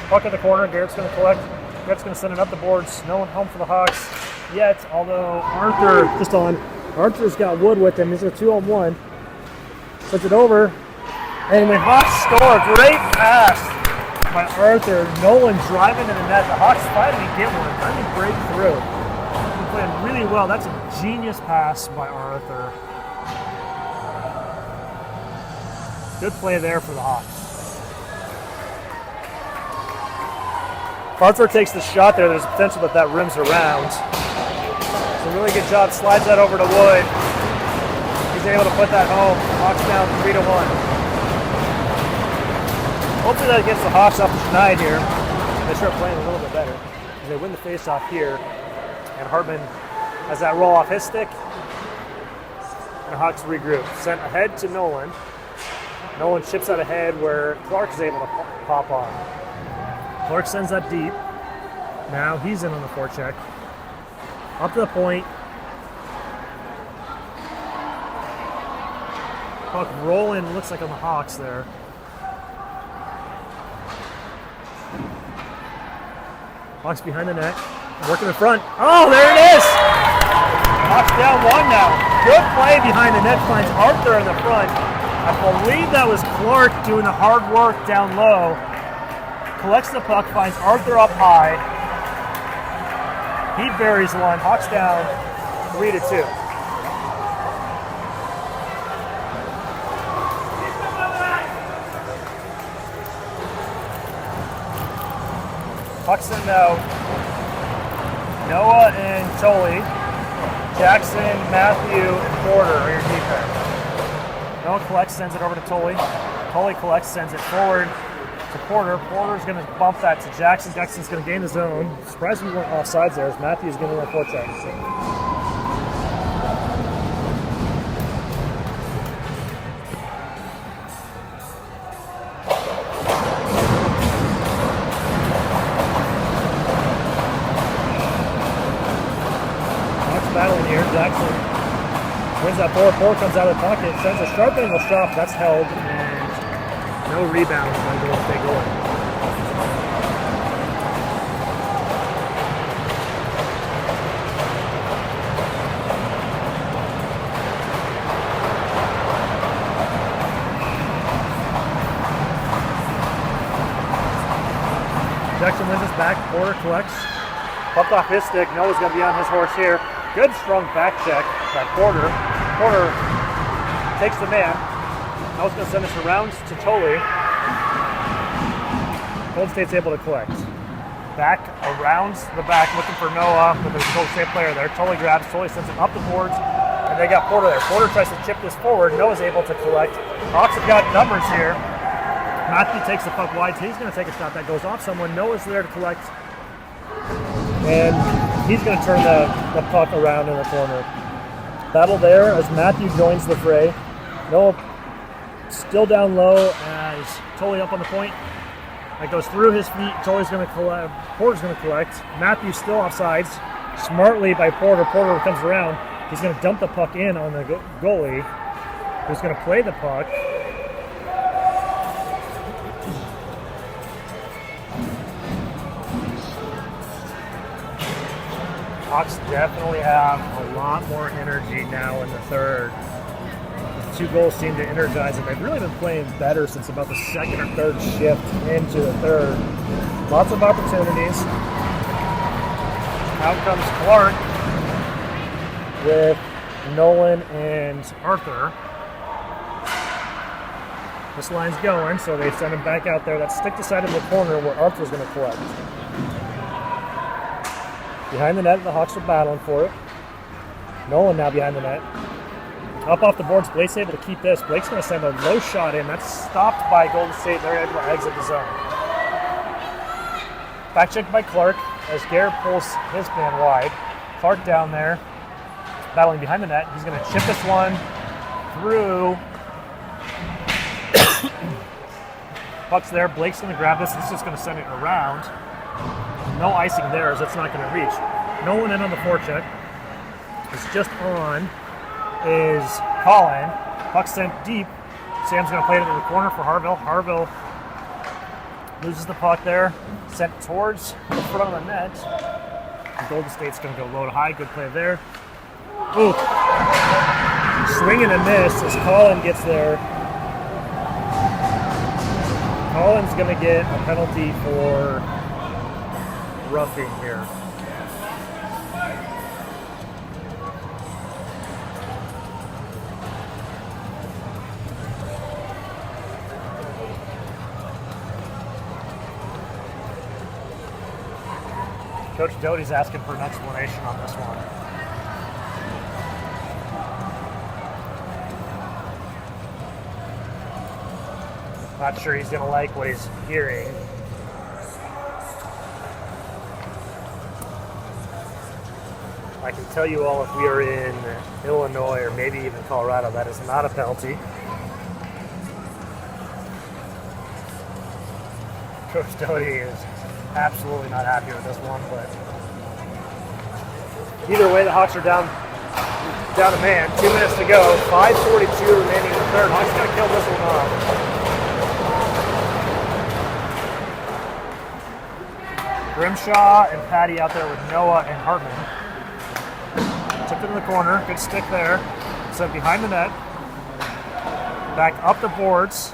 Puck in the corner. Garrett's going to collect. Garrett's going to send it up the boards. No one home for the Hawks yet, although Arthur just on. Arthur's got Wood with him. He's a 2-on-1. Puts it over. And the Hawks score. Great pass by Arthur. Nolan driving to the net. The Hawks finally get one. Finally break through. He's playing really well. That's a genius pass by Arthur. Good play there for the Hawks. Arthur takes the shot there. There's potential that rims around. It's a really good job. Slides that over to Wood. He's able to put that home. Hawks down 3-1. Hopefully that gets the Hawks off the schneid here. They start playing a little bit better. They win the faceoff here. And Hartman has that roll off his stick. And the Hawks regroup. Sent ahead to Nolan. Nolan chips out ahead where Clark is able to pop on. Clark sends that deep. Now he's in on the forecheck. Up to the point. Puck rolling, looks like on the Hawks there. Hawks behind the net. Working in front. Oh, there it is! Hawks down 1 now. Good play behind the net. Finds Arthur in the front. I believe that was Clark doing the hard work down low. Collects the puck, finds Arthur up high. He buries one. Hawks down 3-2. Hawks send out Noah and Tully. Jackson, Matthew, and Porter are your defense. Noah collects, sends it over to Tully. Tully collects, sends it forward to Porter. Porter's going to bump that to Jackson. Jackson's going to gain the zone. Surprised we weren't offsides there as Matthew's going to run forecheck. Hawks battling here. Jackson wins that forward. Porter comes out of the pocket, sends a sharp angle shot. That's held. No rebounds by Golden State goalie. Jackson wins his back. Porter collects. Pumped off his stick. Noah's going to be on his horse here. Good strong back check by Porter. Porter takes the man. Noah's going to send this around to Tully. Golden State's able to collect. Back around the back, looking for Noah with a Golden State player there. Tully grabs, Tully sends it up the boards, and they got Porter there. Porter tries to chip this forward. Noah's able to collect. Hawks have got numbers here. Matthew takes the puck wide, so he's going to take a shot that goes off someone. Noah's there to collect. And he's going to turn the puck around in the corner. Battle there as Matthew joins the fray. Noah still down low as Tully up on the point. That goes through his feet. Tully's going to collect. Porter's going to collect. Matthew's still offsides. Smartly by Porter. Porter comes around. He's going to dump the puck in on the goalie, who's going to play the puck. Hawks definitely have a lot more energy now in the third. The 2 goals seem to energize them. They've really been playing better since about the second or third shift into the third. Lots of opportunities. Out comes Clark with Nolan and Arthur. This line's going, so they send him back out there. That stick decided in the corner where Arthur's going to collect. Behind the net, the Hawks are battling for it. Nolan now behind the net. Up off the boards, Blake's able to keep this. Blake's going to send a low shot in. That's stopped by Golden State. They're able to exit the zone. Back check by Clark as Garrett pulls his man wide. Clark down there, battling behind the net. He's going to chip this one through. Puck's there. Blake's going to grab this. He's just going to send it around. No icing there, as it's not going to reach. Nolan in on the forecheck. It's just on is Colin. Puck sent deep. Sam's going to play it into the corner for Harville. Harville loses the puck there. Sent towards the front of the net. And Golden State's going to go low to high. Good play there. Ooh. Swing and a miss as Colin gets there. Colin's going to get a penalty for roughing here. Coach Doty's asking for an explanation on this one. Not sure he's going to like what he's hearing. I can tell you all, if we are in Illinois or maybe even Colorado, that is not a penalty. Coach Doty is absolutely not happy with this one, but either way, the Hawks are down a man. 2 minutes to go. 5:42 remaining in the third. Hawks got to kill this one off. Grimshaw and Patty out there with Noah and Hartman. Tipped it in the corner. Good stick there. Sent behind the net. Back up the boards.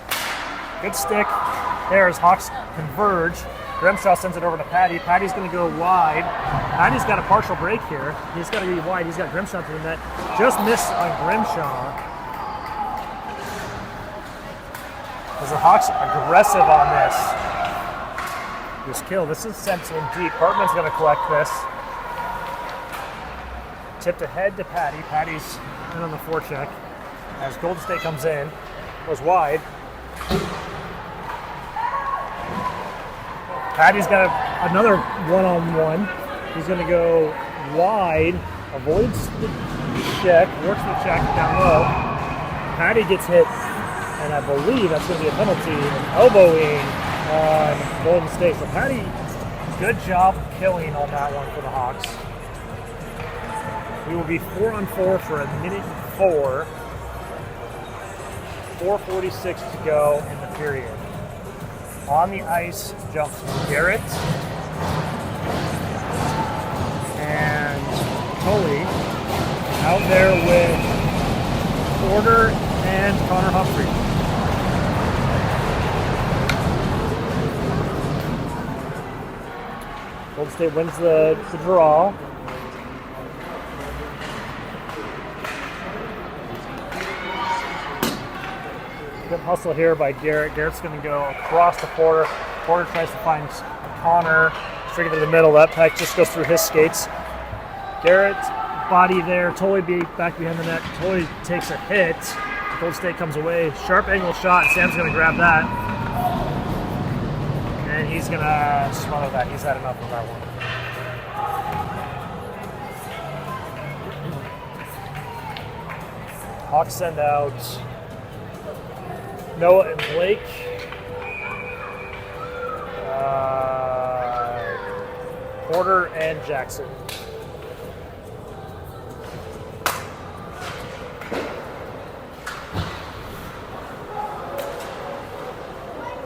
Good stick there as Hawks converge. Grimshaw sends it over to Patty. Patty's going to go wide. Patty's got a partial break here. He's got to be wide. He's got Grimshaw to the net. Just missed on Grimshaw. As the Hawks aggressive on this. This kill. This is sent in deep. Hartman's going to collect this. Tipped ahead to Patty. Patty's in on the forecheck. As Golden State comes in. Goes wide. Patty's got another one-on-one. He's going to go wide, avoids the check, works the check down low. Patty gets hit, and I believe that's going to be a penalty, an elbowing on Golden State. So Patty, good job killing on that one for the Hawks. We will be 4-on-4 for a minute and 4. 4:46 to go in the period. On the ice jumps Garrett and Tully. Out there with Porter and Connor Humphrey. Golden State wins the draw. Good hustle here by Garrett. Garrett's going to go across to Porter. Porter tries to find Connor. Straight to the middle. That pack just goes through his skates. Garrett's body there. Tully back behind the net. Tully takes a hit. Golden State comes away. Sharp angle shot. Sam's going to grab that. And he's going to smother that. He's had enough of that one. Hawks send out Noah and Blake. Porter and Jackson.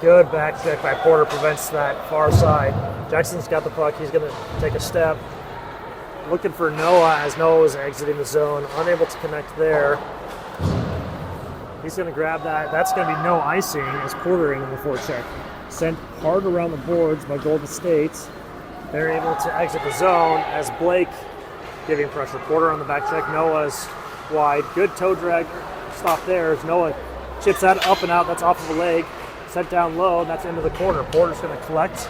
Good back check by Porter prevents that far side. Jackson's got the puck. He's going to take a step. Looking for Noah as Noah is exiting the zone. Unable to connect there. He's going to grab that. That's going to be no icing as Porter in the forecheck. Sent hard around the boards by Golden State. They're able to exit the zone as Blake giving pressure. Porter on the back check. Noah's wide. Good toe drag stop there as Noah chips that up and out. That's off of the leg. Sent down low, and that's into the corner. Porter's going to collect.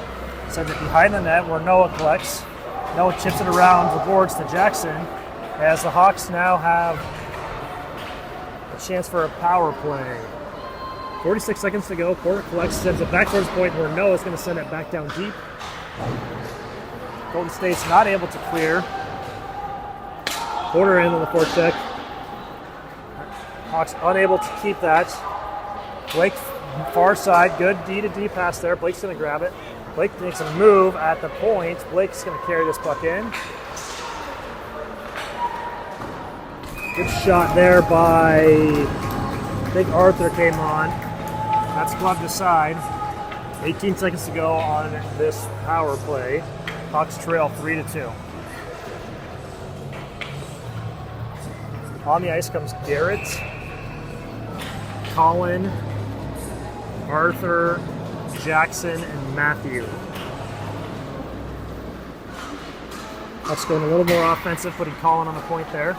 Sends it behind the net where Noah collects. Noah chips it around the boards to Jackson as the Hawks now have a chance for a power play. 46 seconds to go. Porter collects, sends it back towards the point where Noah's going to send it back down deep. Golden State's not able to clear. Porter in on the forecheck. Hawks unable to keep that. Blake far side, good D-to-D pass there. Blake's going to grab it. Blake makes a move at the point. Blake's going to carry this puck in. Good shot there by Big Arthur came on. That's gloved aside. 18 seconds to go on this power play. Hawks trail 3-2. On the ice comes Garrett, Colin, Arthur, Jackson, and Matthew. Hawks going a little more offensive, putting Colin on the point there.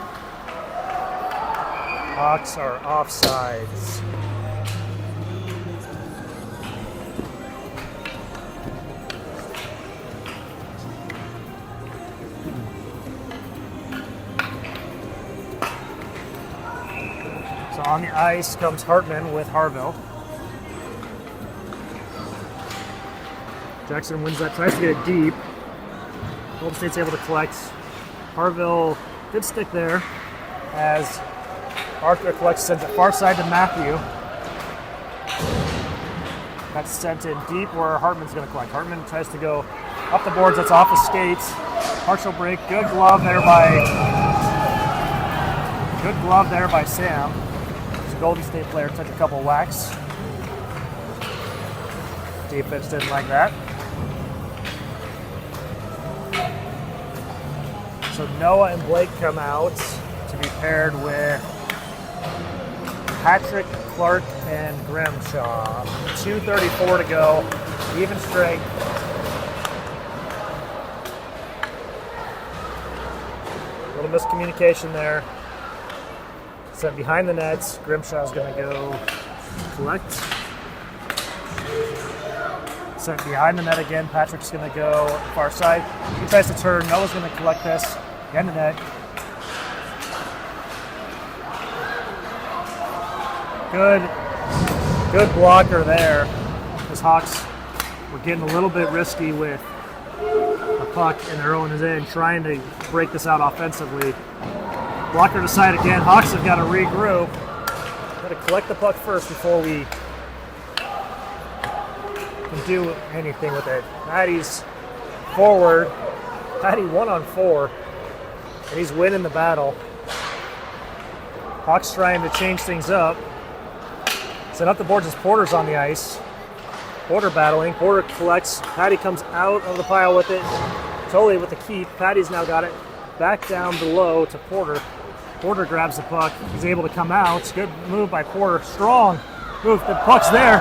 Hawks are offsides. So on the ice comes Hartman with Harville. Jackson wins that, tries to get it deep. Golden State's able to collect. Harville, good stick there as Arthur collects, sends it far side to Matthew. That's sent in deep where Hartman's going to collect. Hartman tries to go up the boards, that's off his skates. Partial break, good glove there by Sam. The Golden State player took a couple whacks. Defense didn't like that. So Noah and Blake come out to be paired with Patrick, Clark, and Grimshaw. 2:34 to go, even strength. A little miscommunication there. Sent behind the nets. Grimshaw's going to go collect. Sent behind the net again. Patrick's going to go far side. He tries to turn. Noah's going to collect this. Behind the net. Good blocker there. Because Hawks were getting a little bit risky with a puck in their own end, trying to break this out offensively. Blocker to side again. Hawks have got to regroup. Got to collect the puck first before we can do anything with it. Patty's forward. Patty 1-on-4. And he's winning the battle. Hawks trying to change things up. Set up the boards as Porter's on the ice. Porter battling. Porter collects. Patty comes out of the pile with it. Totally with the keep. Patty's now got it back down below to Porter. Porter grabs the puck. He's able to come out. Good move by Porter. Strong move. The puck's there.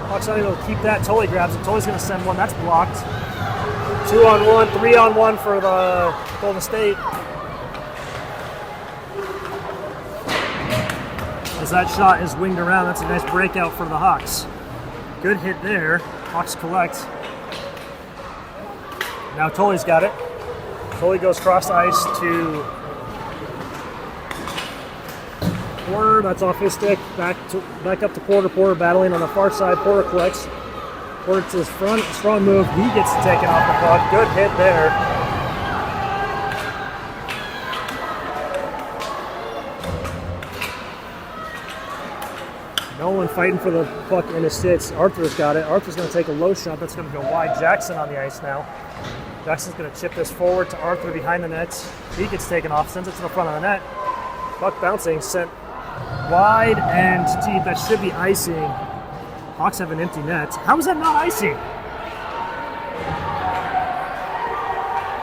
Puck's not able to keep that. Tully grabs it. Tully's going to send one. That's blocked. 2-on-1, 3-on-1 for the Golden State. As that shot is winged around, that's a nice breakout for the Hawks. Good hit there. Hawks collect. Now Tully's got it. Tully goes cross ice to Porter. That's off his stick. Back up to Porter. Porter battling on the far side. Porter collects. Porter to his front. Strong move. He gets taken off the puck. Good hit there. Nolan fighting for the puck in his sits. Arthur's got it. Arthur's going to take a low shot. That's going to go wide. Jackson on the ice now. Jackson's going to chip this forward to Arthur behind the nets. He gets taken off, sends it to the front of the net. Puck bouncing, sent wide and deep. That should be icing. Hawks have an empty net. How is that not icing?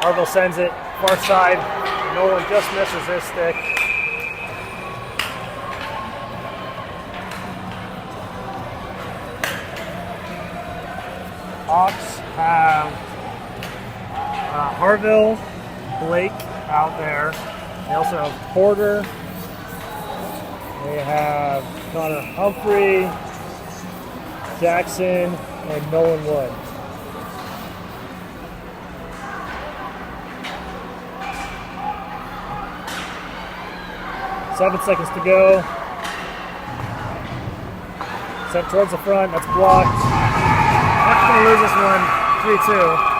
Harville sends it far side. Nolan just misses his stick. Hawks have Harville, Blake out there. They also have Porter. They have Connor Humphrey, Jackson, and Nolan Wood. Seven seconds to go. Sent towards the front. That's blocked. Hawks going to lose this one, 3-2.